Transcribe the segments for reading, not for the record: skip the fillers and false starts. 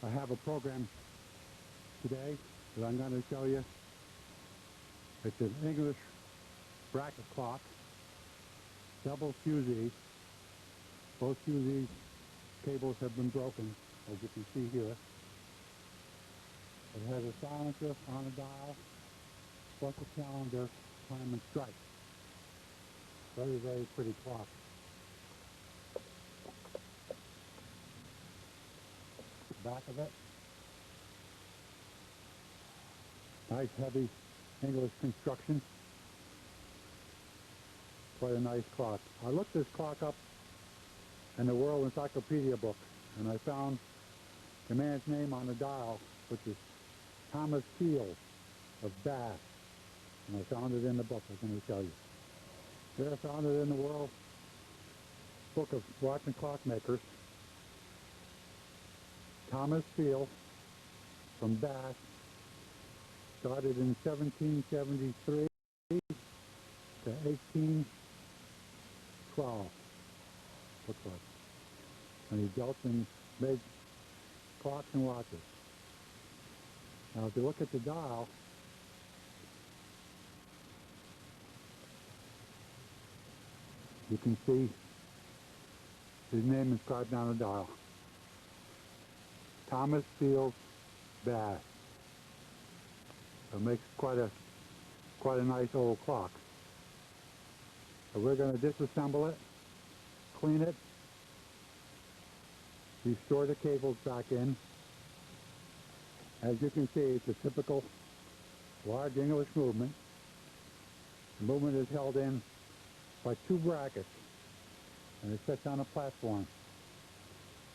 I have a program today that I'm going to show you. It's an English bracket clock, double Fusee. Both Fusee cables have been broken, as you can see here. It has a silencer on a dial, plus a calendar, time and strike. Very, very pretty clock. Back of it. Nice heavy English construction. Quite a nice clock. I looked this clock up in the World Encyclopedia book, and I found the man's name on the dial, which is Thomas Field of Bath. And I found it in the book I'm going to show you. There I found it in the World Book of Watch and Clockmakers. Thomas Field from Bath started in 1773 to 1812, looks like. And he built and made clocks and watches. Now if you look at the dial, you can see his name inscribed on the dial. Thomas Field Bath. It makes quite a nice old clock. So we're going to disassemble it, clean it, restore the cables back in. As you can see, it's a typical large English movement. The movement is held in by two brackets, and it sits on a platform.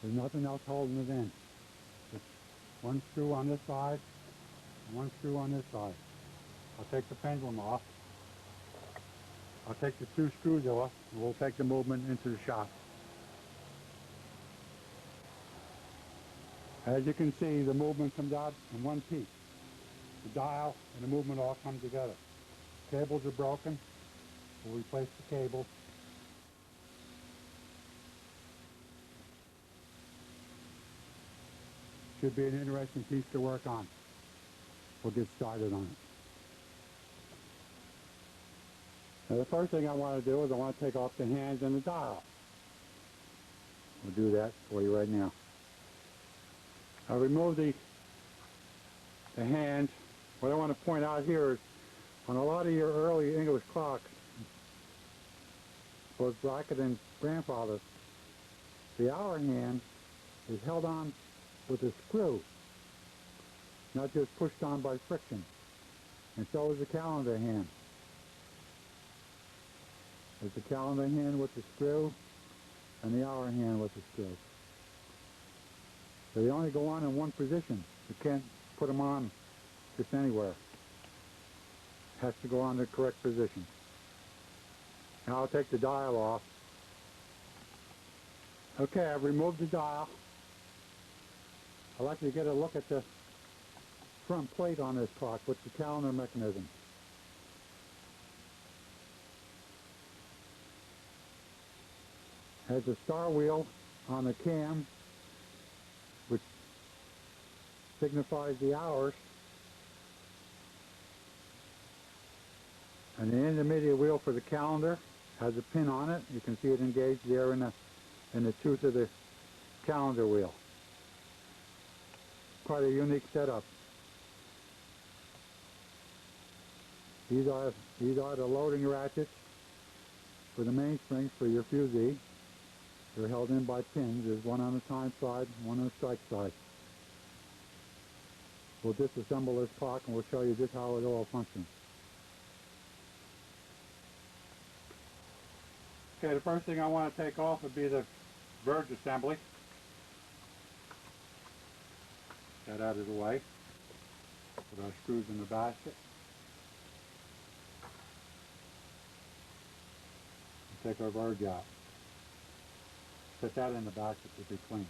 There's nothing else holding it in. Just one screw on this side and one screw on this side. I'll take the pendulum off. I'll take the two screws off, and we'll take the movement into the shop. As you can see, the movement comes out in one piece. The dial and the movement all come together. Cables are broken. We'll replace the cable. Should be an interesting piece to work on. We'll get started on it. Now the first thing I want to do is I want to take off the hands and the dial. We'll do that for you right now. I'll remove the hands. What I want to point out here is on a lot of your early English clocks, both bracket and grandfather, the hour hand is held on with a screw, not just pushed on by friction. And so is the calendar hand. There's the calendar hand with the screw and the hour hand with the screw. So they only go on in one position. You can't put them on just anywhere. It has to go on the correct position. Now I'll take the dial off. Okay, I've removed the dial. I'd like to get a look at the front plate on this clock with the calendar mechanism. Has a star wheel on the cam, which signifies the hours, and the intermediate wheel for the calendar has a pin on it. You can see it engaged there in the tooth of the calendar wheel. Quite a unique setup. These are the loading ratchets for the mainsprings for your Fusee. They're held in by pins. There's one on the time side and one on the strike side. We'll disassemble this clock and we'll show you just how it all functions. Okay, the first thing I want to take off would be the verge assembly. Get that out of the way. Put our screws in the basket. And take our verge out. Put that in the basket to be clean.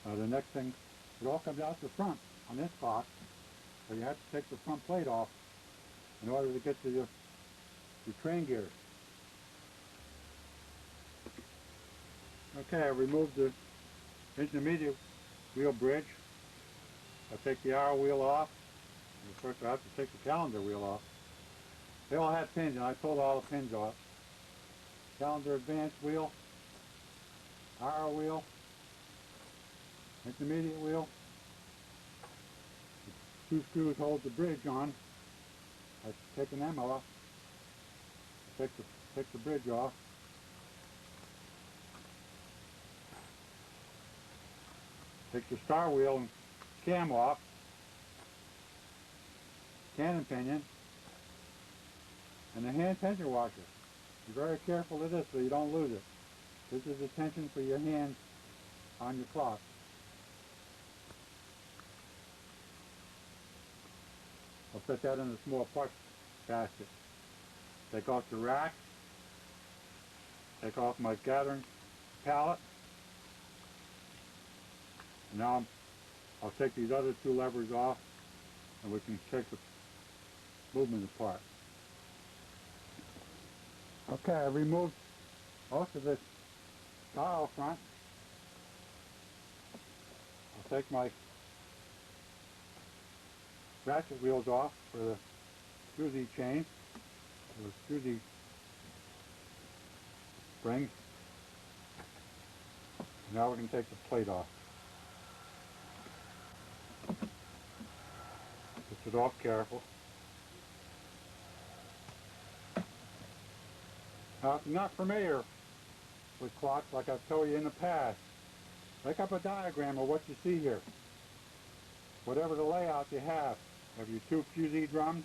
Now the next thing, it all comes out the front on this clock, so you have to take the front plate off in order to get to your train gears. Okay, I removed the intermediate wheel bridge. I take the arrow wheel off. And of course I have to take the calendar wheel off. They all have pins and I pulled all the pins off. Calendar advance wheel, arrow wheel, intermediate wheel. Two screws hold the bridge on. I've taken them off. Take the bridge off. Take the star wheel and cam off. Cannon pinion. And the hand tension washer. Be very careful of this so you don't lose it. This is the tension for your hand on your clock. I'll put that in a small parts basket. Take off the rack. Take off my gathering pallet. And now I'll take these other two levers off and we can take the movement apart. Okay, I removed most of this dial front. I'll take my ratchet wheels off for the Fusee chain, or the Fusee spring. Now we can take the plate off. Push it off careful. Now if you're not familiar with clocks like I've told you in the past, make up a diagram of what you see here. Whatever the layout you have your two Fusee drums,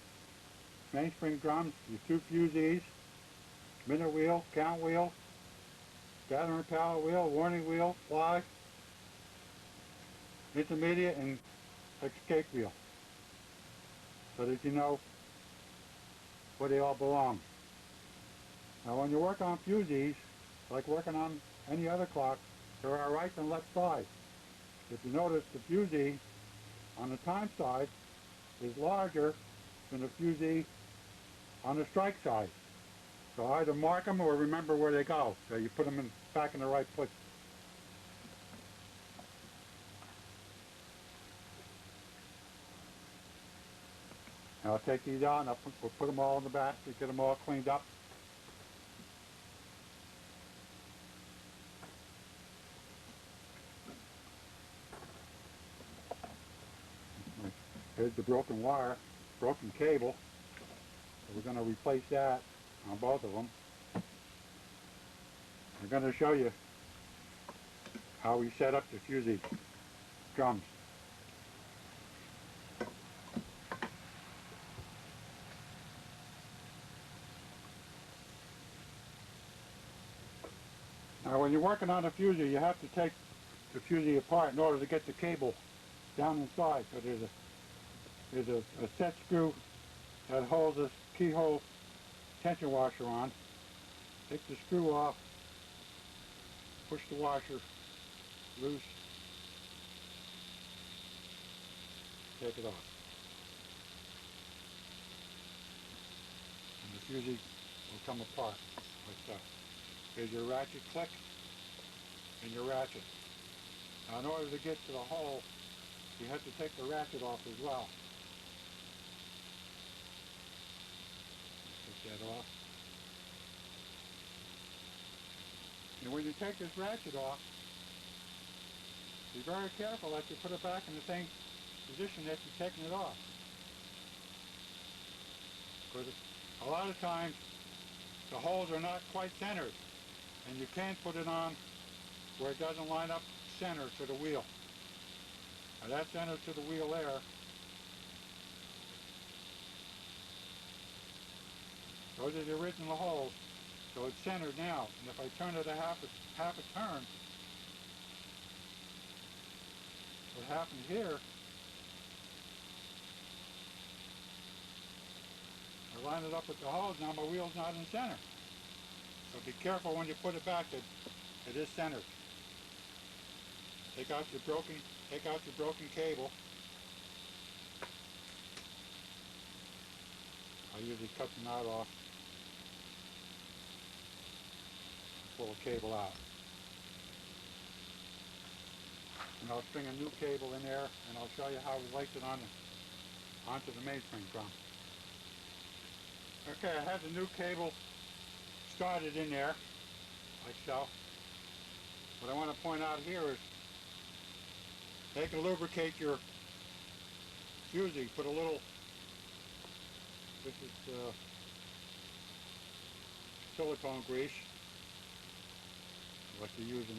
mainspring drums, your two Fusees, minute wheel, count wheel, gathering pallet wheel, warning wheel, fly, intermediate, and escape wheel. So that you know where they all belong. Now when you work on Fusees, like working on any other clock, there are right and left sides. If you notice, the Fusee on the time side is larger than the Fusee on the strike side. So either mark them or remember where they go. So you put them back in the right place. Now I'll take these out and we'll put them all in the basket, get them all cleaned up. Here's the broken wire, broken cable. So we're going to replace that on both of them. We're going to show you how we set up the Fusee drums. Now when you're working on a Fusee, you have to take the Fusee apart in order to get the cable down inside. So there's a set screw that holds this keyhole tension washer on. Take the screw off, push the washer loose, take it off. And the Fusee will come apart like that. Here's your ratchet click and your ratchet. Now in order to get to the hole, you have to take the ratchet off as well. Take that off. And when you take this ratchet off, be very careful that you put it back in the same position that you're taking it off. Because a lot of times the holes are not quite centered and you can't put it on where it doesn't line up center to the wheel. Now that's center to the wheel there. Those are the original holes, so it's centered now. And if I turn it a half a turn, what happened here, I line it up with the holes, now my wheel's not in center. So be careful when you put it back that it is centered. Take out your broken cable. I usually cut the knot off and pull the cable out. and I'll string a new cable in there, and I'll show you how we lace it onto the mainspring drum. Okay, I have the new cable started in there, like so. What I want to point out here is they can lubricate your fusee. Put a little, this is silicone grease, like you use in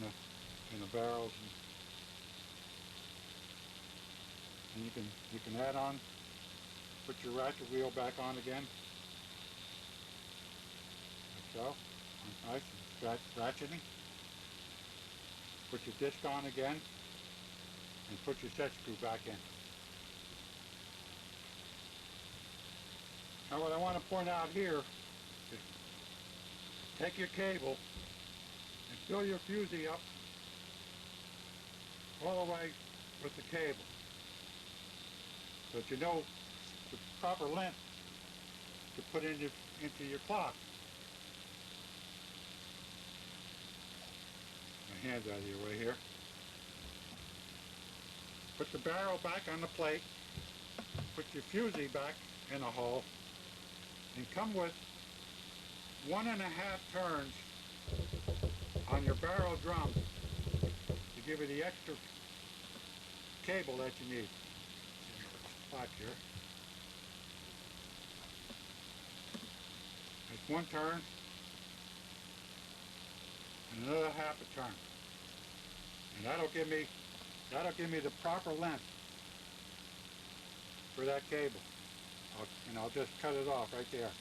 the barrels, and you can add on, put your ratchet wheel back on again, like so, nice and ratcheting. Put your disc on again, and put your set screw back in. Now what I want to point out here is take your cable and fill your fusee up all the way with the cable, so that you know the proper length to put into your clock. My hand's out of your way here. Put the barrel back on the plate, put your fusee back in the hole, and come with 1.5 turns on your barrel drum to give you the extra cable that you need. Spot here. That's 1 turn, and another 1/2 turn, and that'll give me the proper length for that cable. And I'll just cut it off right there.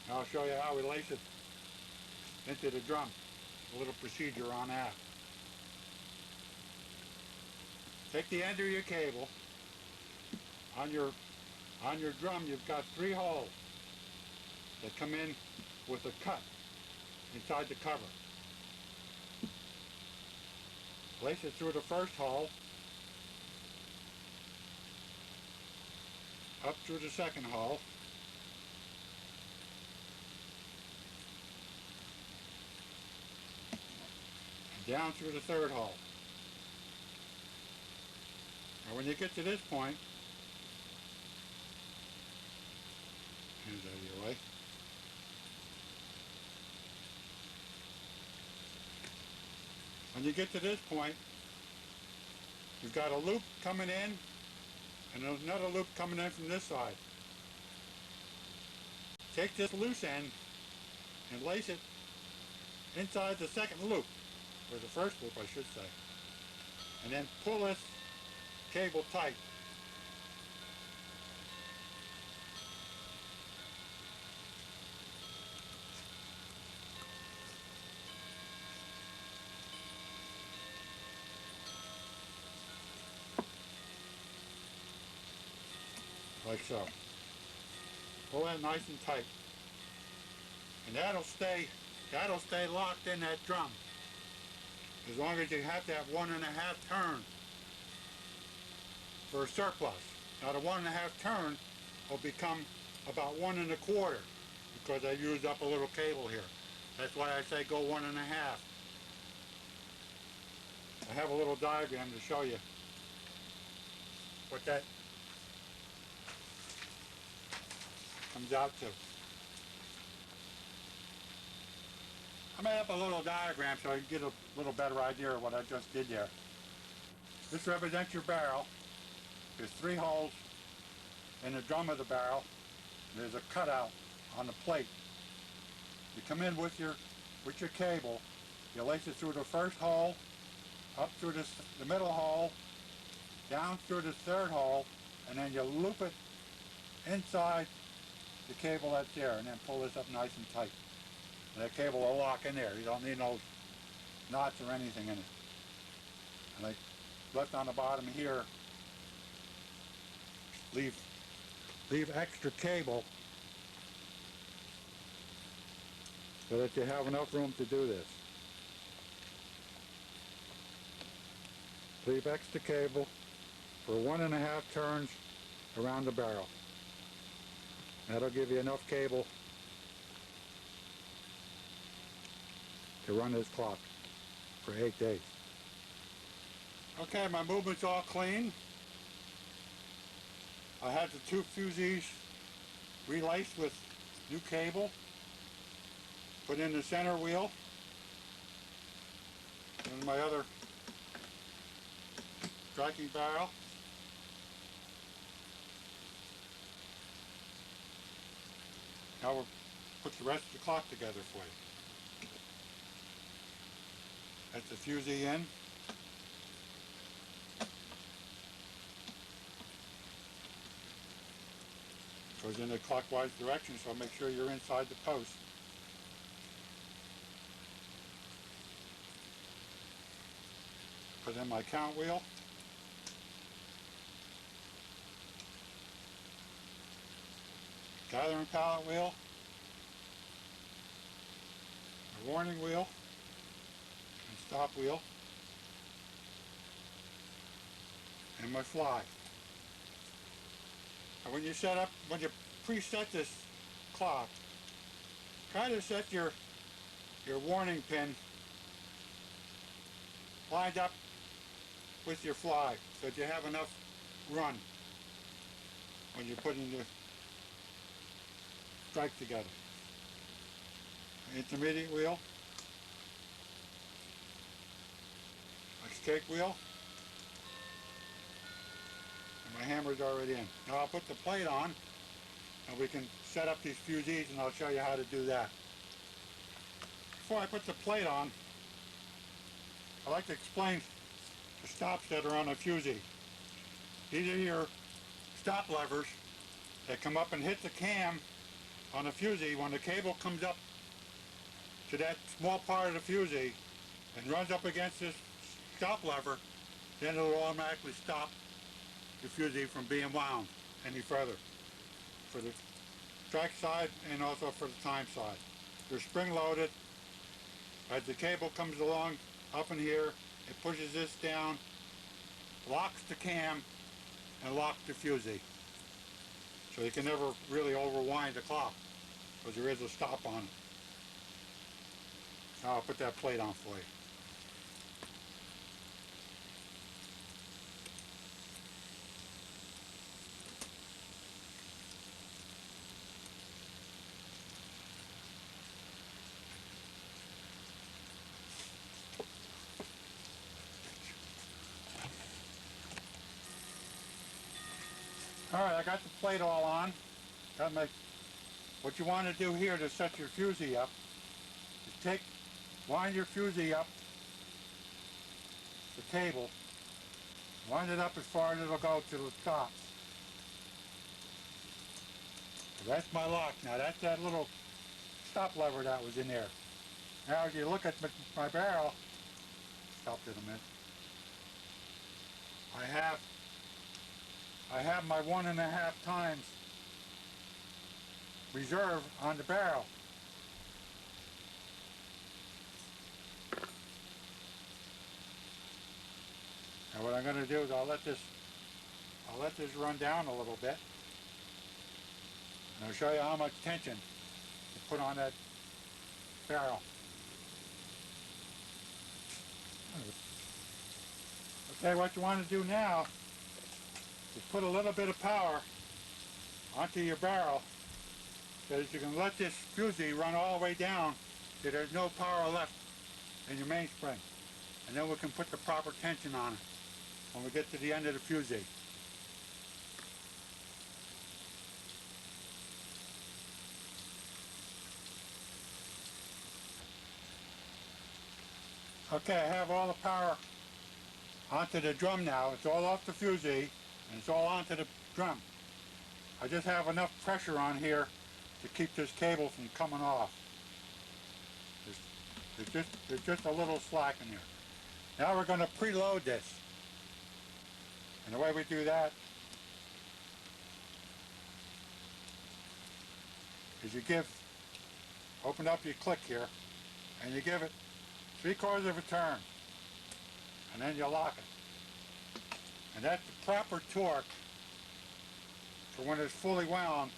Now I'll show you how we lace it into the drum. A little procedure on that. Take the end of your cable. On your drum, you've got 3 holes that come in with a cut inside the cover. Place it through the first hole, up through the second hole, and down through the third hole. Now when you get to this point, hands out of your way. When you get to this point, you've got a loop coming in and another loop coming in from this side. Take this loose end and lace it inside the second loop, or the first loop I should say, and then pull this cable tight. Like so. Pull that nice and tight. And that'll stay locked in that drum. As long as you have that 1.5 turn for a surplus. Now the 1.5 turn will become about 1 1/4 because I used up a little cable here. That's why I say go 1.5. I have a little diagram to show you what that comes out to. I made up a little diagram so you get a little better idea of what I just did there. This represents your barrel. There's 3 holes in the drum of the barrel. There's a cutout on the plate. You come in with your cable. You lace it through the first hole, up through the middle hole, down through the third hole, and then you loop it inside the cable that's there, and then pull this up nice and tight. And that cable will lock in there. You don't need no knots or anything in it. And I left on the bottom here, leave extra cable so that you have enough room to do this. Leave extra cable for 1.5 turns around the barrel. That'll give you enough cable to run this clock. for 8 days. Okay, my movement's all clean. I had the 2 fusees relaced with new cable, put in the center wheel, and my other striking barrel. Now we'll put the rest of the clock together for you. That's the fusee in. Goes in a clockwise direction, so make sure you're inside the post. Put in my count wheel. Gathering pallet wheel. A warning wheel. And stop wheel. And my fly. And when you preset this clock, try to set your warning pin lined up with your fly so that you have enough run when you're putting the strike together. Intermediate wheel, escape wheel, and my hammer's already in. Now I'll put the plate on and we can set up these fusees, and I'll show you how to do that. Before I put the plate on, I'd like to explain the stops that are on a fusee. These are your stop levers that come up and hit the cam on a fusee. When the cable comes up to that small part of the fusee and runs up against this stop lever, then it'll automatically stop the fusee from being wound any further, for the strike side and also for the time side. They're spring loaded. As the cable comes along up in here, it pushes this down, locks the cam, and locks the fusee. So you can never really overwind the clock, because there is a stop on it. Now I'll put that plate on for you. Alright, I got the plate all on. What you want to do here to set your fusee up is wind your fusee up the cable, wind it up as far as it'll go till it stops. So that's my lock. Now that's that little stop lever that was in there. Now if you look at my barrel, stopped it a minute. I have my 1.5 times reserve on the barrel. Now what I'm going to do is I'll let this run down a little bit, and I'll show you how much tension to put on that barrel. Okay, what you want to do now is put a little bit of power onto your barrel so that you can let this fusee run all the way down so there's no power left in your mainspring. And then we can put the proper tension on it when we get to the end of the fusee. Okay, I have all the power onto the drum now. It's all off the fusee and it's all onto the drum. I just have enough pressure on here to keep this cable from coming off. There's just a little slack in here. Now we're going to preload this. And the way we do that is you open up your click here, and you give it 3/4 of a turn, and then you lock it. And that's the proper torque for when it's fully wound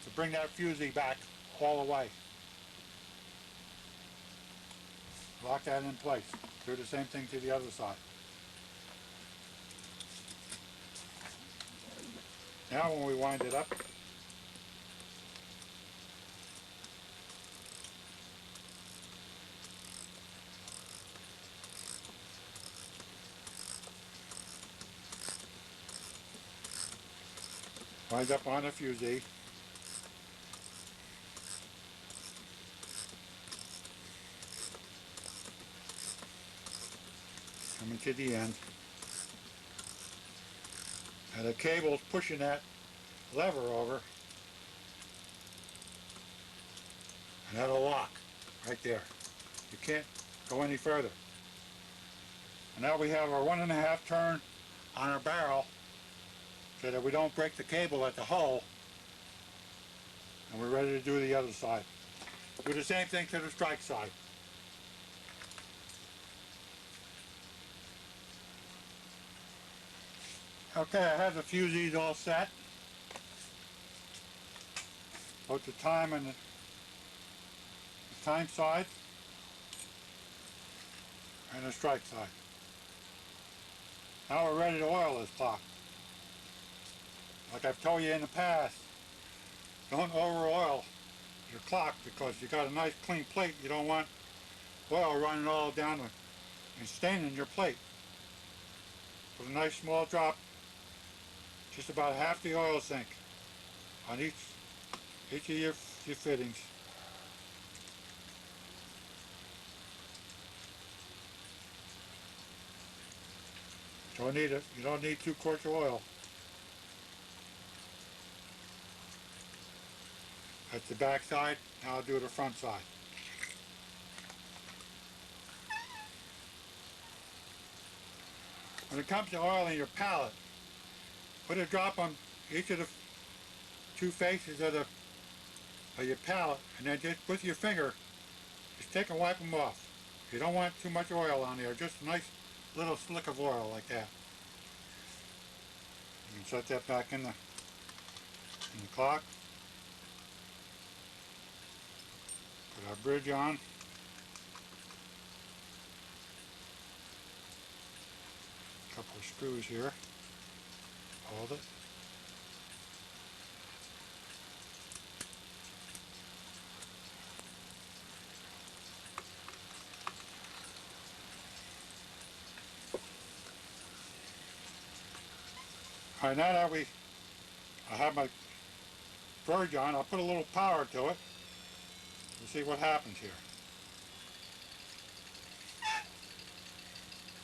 to bring that fusee back all the way. Lock that in place. Do the same thing to the other side. Now when we wind it up, wind up on the fusee. Coming to the end. And the cable's pushing that lever over. And that'll lock right there. You can't go any further. And now we have our 1.5 turn on our barrel so that we don't break the cable at the hull. And we're ready to do the other side. Do the same thing to the strike side. Okay, I have the fusees all set. Both the time and the time side and the strike side. Now we're ready to oil this clock. Like I've told you in the past, don't over oil your clock because you got a nice clean plate. You don't want oil running all down and staining your plate. Put a nice small drop, just about half the oil sink on each of your fittings. Don't need it. You don't need 2 quarts of oil. That's the back side. Now I'll do the front side. When it comes to oiling your pallet, put a drop on each of the 2 faces of your pallet, and then just with your finger, just take and wipe them off. You don't want too much oil on there, just a nice little slick of oil like that. You can set that back in the clock. Put our bridge on. Couple of screws here. Hold it. Alright, now that I have my bridge on, I'll put a little power to it and see what happens here.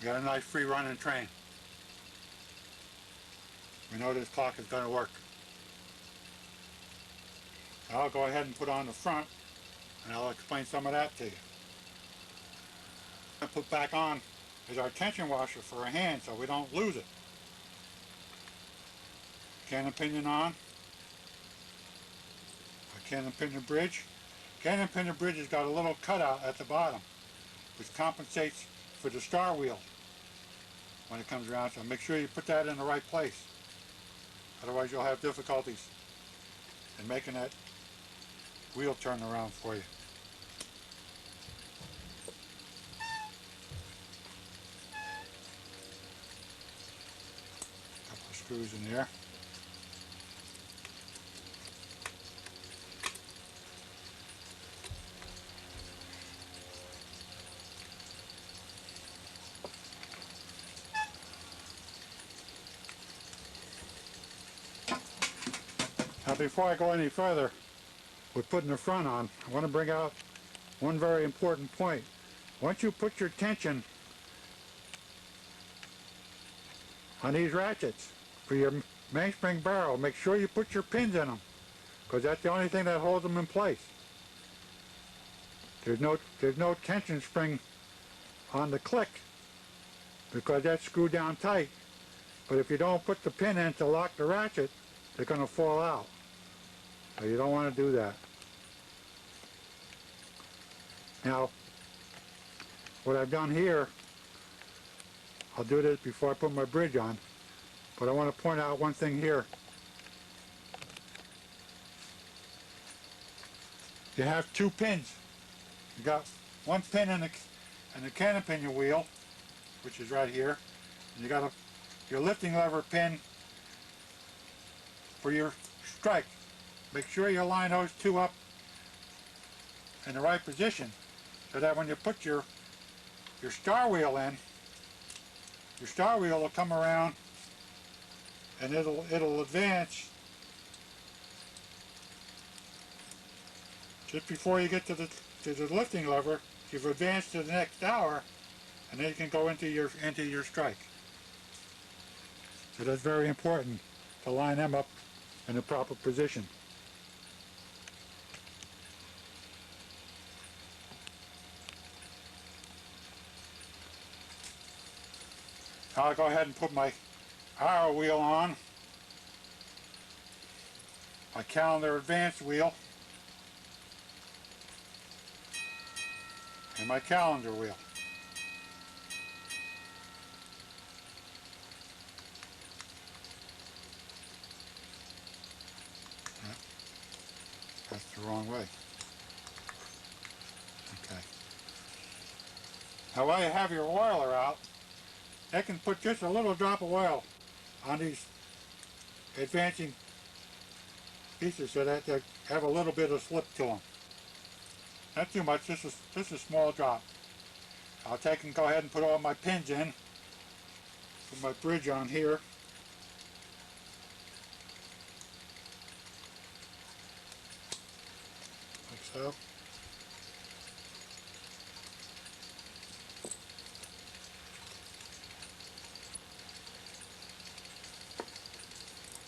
We got a nice free running train. We know this clock is going to work. Now I'll go ahead and put on the front and I'll explain some of that to you. What I put back on is our tension washer for our hand so we don't lose it. Cannon pinion on. Our cannon pinion bridge. Cannon pinion bridge has got a little cutout at the bottom which compensates for the star wheel when it comes around, so make sure you put that in the right place. Otherwise you'll have difficulties in making that wheel turn around for you. Couple of screws in there. Now before I go any further with putting the front on, I want to bring out one very important point. Once you put your tension on these ratchets for your mainspring barrel, make sure you put your pins in them because that's the only thing that holds them in place. There's no tension spring on the click because that's screwed down tight. But if you don't put the pin in to lock the ratchet, they're going to fall out. So you don't want to do that. Now, what I've done here, I'll do this before I put my bridge on, but I want to point out one thing here. You have 2 pins. You got one pin and the cannon pinion wheel, which is right here. And you got your lifting lever pin for your strike. Make sure you line those two up in the right position so that when you put your star wheel in, your star wheel will come around and it'll advance just before you get to the lifting lever. You've advanced to the next hour, and then you can go into your strike. So that's very important to line them up in the proper position. Now I'll go ahead and put my arrow wheel on, my calendar advanced wheel, and my calendar wheel. That's the wrong way. Okay. Now while you have your oiler out, I can put just a little drop of oil on these advancing pieces so that they have a little bit of slip to them. Not too much, just a small drop. I'll take and go ahead and put all my pins in. Put my bridge on here. Like so.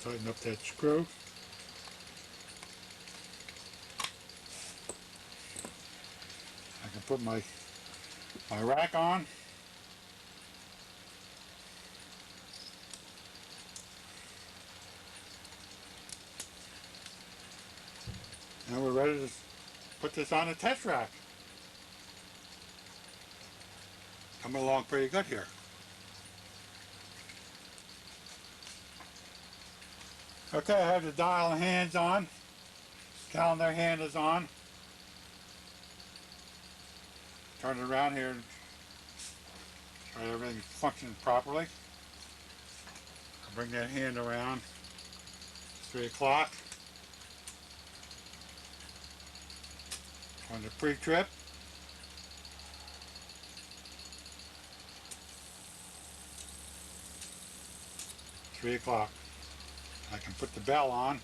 Tighten up that screw. I can put my rack on. Now we're ready to put this on a test rack. Coming along pretty good here. Okay, I have the dial hands on. Calendar hand is on. Turn it around here and try everything functions properly. I'll bring that hand around. 3 o'clock. On the pre-trip. 3 o'clock. I can put the bell on.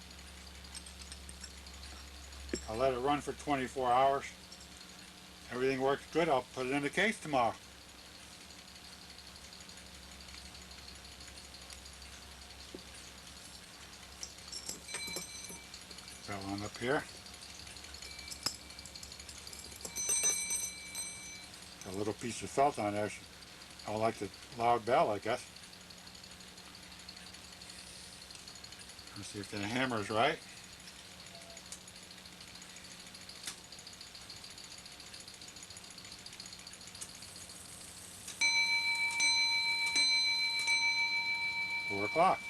I'll let it run for 24 hours. Everything works good, I'll put it in the case tomorrow. Bell on up here. A little piece of felt on there. I like the loud bell, I guess. Let's see if the hammer's right. Four o'clock.